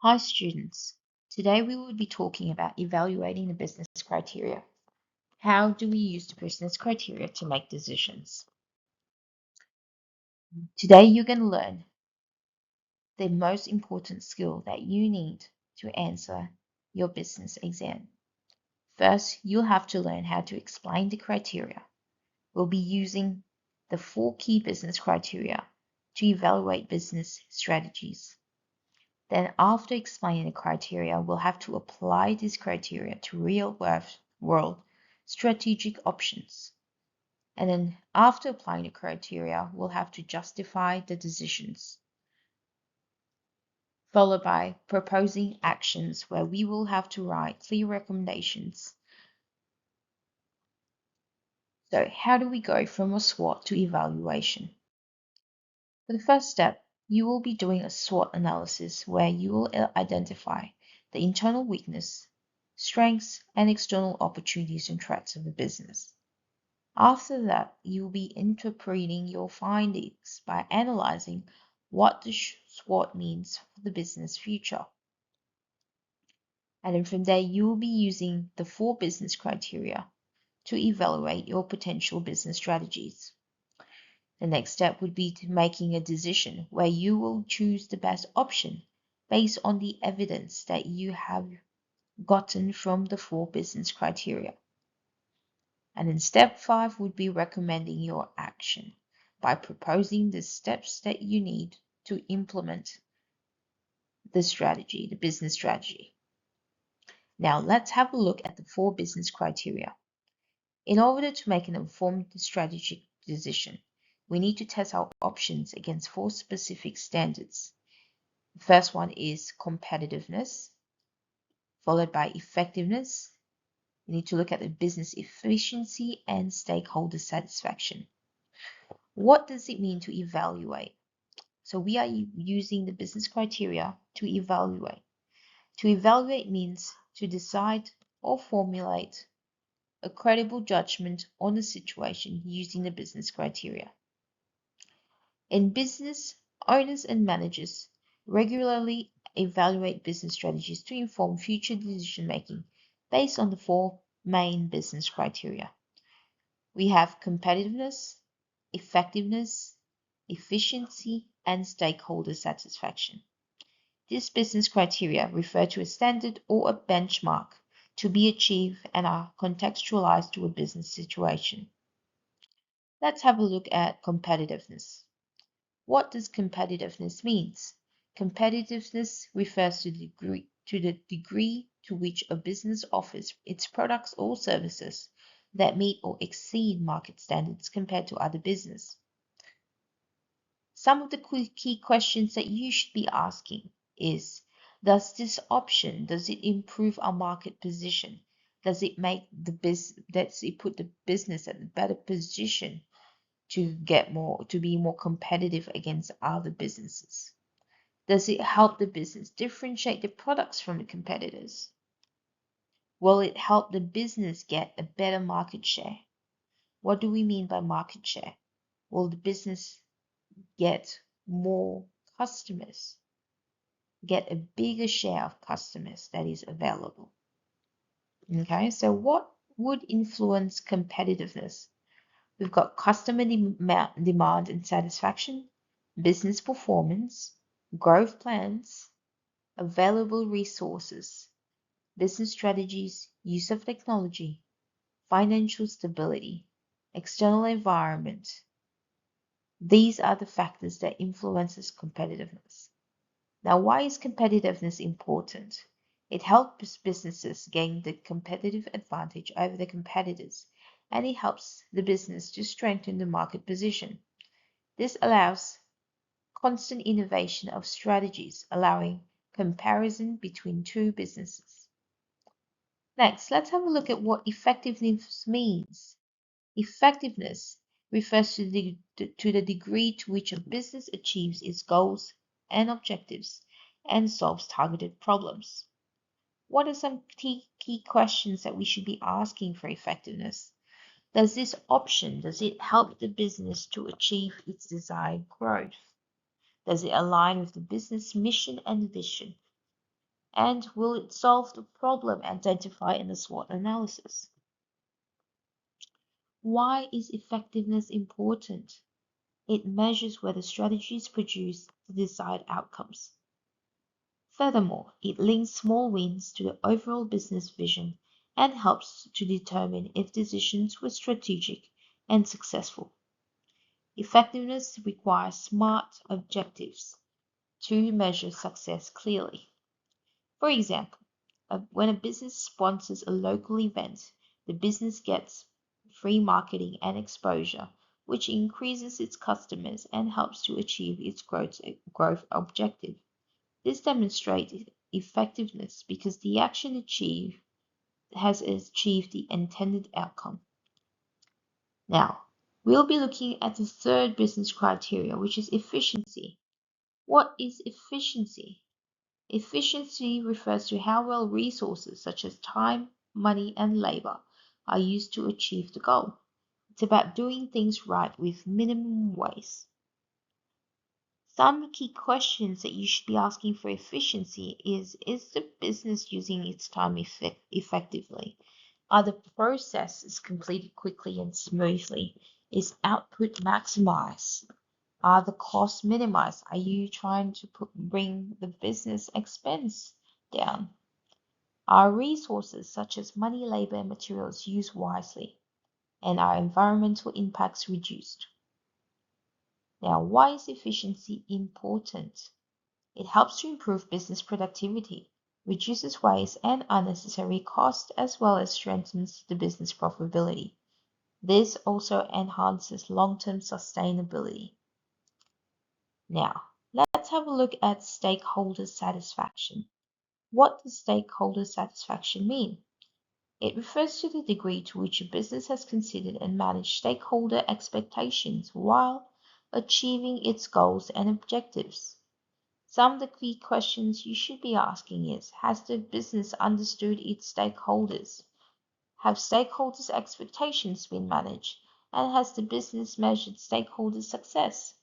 Hi students, today we will be talking about evaluating the business criteria. How do we use the business criteria to make decisions? Today you're going to learn the most important skill that you need to answer your business exam. First, you'll have to learn how to explain the criteria. We'll be using the 4 key business criteria to evaluate business strategies. Then after explaining the criteria, we'll have to apply these criteria to real-world strategic options. And then after applying the criteria, we'll have to justify the decisions, followed by proposing actions where we will have to write clear recommendations. So how do we go from a SWOT to evaluation? For the first step, you will be doing a SWOT analysis where you will identify the internal weakness, strengths, and external opportunities and threats of the business. After that, you will be interpreting your findings by analyzing what the SWOT means for the business future. And then from there, you will be using the 4 business criteria to evaluate your potential business strategies. The next step would be to making a decision where you will choose the best option based on the evidence that you have gotten from the 4 business criteria. And then step 5 would be recommending your action by proposing the steps that you need to implement the strategy, the business strategy. Now let's have a look at the 4 business criteria. In order to make an informed strategic decision, we need to test our options against 4 specific standards. The first one is competitiveness, followed by effectiveness. We need to look at the business efficiency and stakeholder satisfaction. What does it mean to evaluate? So we are using the business criteria to evaluate. To evaluate means to decide or formulate a credible judgment on the situation using the business criteria. In business, owners and managers regularly evaluate business strategies to inform future decision making based on the 4 main business criteria. We have competitiveness, effectiveness, efficiency, and stakeholder satisfaction. These business criteria refer to a standard or a benchmark to be achieved and are contextualized to a business situation. Let's have a look at competitiveness. What does competitiveness mean? Competitiveness refers to the degree to which a business offers its products or services that meet or exceed market standards compared to other business. Some of the key questions that you should be asking is, does this option, does it improve our market position? Does it make put the business at a better position to be more competitive against other businesses? Does it help the business differentiate the products from the competitors? Will it help the business get a better market share? What do we mean by market share? Will the business get more customers, get a bigger share of customers that is available? Okay, so what would influence competitiveness? We've got customer demand and satisfaction, business performance, growth plans, available resources, business strategies, use of technology, financial stability, external environment. These are the factors that influences competitiveness. Now, why is competitiveness important? It helps businesses gain the competitive advantage over the competitors, and it helps the business to strengthen the market position. This allows constant innovation of strategies, allowing comparison between 2 businesses. Next, let's have a look at what effectiveness means. Effectiveness refers to the degree to which a business achieves its goals and objectives and solves targeted problems. What are some key questions that we should be asking for effectiveness? Does this option, does it help the business to achieve its desired growth? Does it align with the business mission and vision? And will it solve the problem identified in the SWOT analysis? Why is effectiveness important? It measures whether strategies produce the desired outcomes. Furthermore, it links small wins to the overall business vision and helps to determine if decisions were strategic and successful. Effectiveness requires smart objectives to measure success clearly. For example, when a business sponsors a local event, the business gets free marketing and exposure, which increases its customers and helps to achieve its growth objective. This demonstrates effectiveness because the action has achieved the intended outcome. Now, we'll be looking at the third business criteria, which is efficiency. What is efficiency? Efficiency refers to how well resources such as time, money, and labor are used to achieve the goal. It's about doing things right with minimum waste. Some key questions that you should be asking for efficiency is the business using its time effectively? Are the processes completed quickly and smoothly? Is output maximized? Are the costs minimized? Are you trying to bring the business expense down? Are resources such as money, labor, and materials used wisely? And are environmental impacts reduced? Now, why is efficiency important? It helps to improve business productivity, reduces waste and unnecessary costs, as well as strengthens the business profitability. This also enhances long-term sustainability. Now, let's have a look at stakeholder satisfaction. What does stakeholder satisfaction mean? It refers to the degree to which a business has considered and managed stakeholder expectations while achieving its goals and objectives. Some of the key questions you should be asking is, has the business understood its stakeholders? Have stakeholders' expectations been managed? And has the business measured stakeholder success?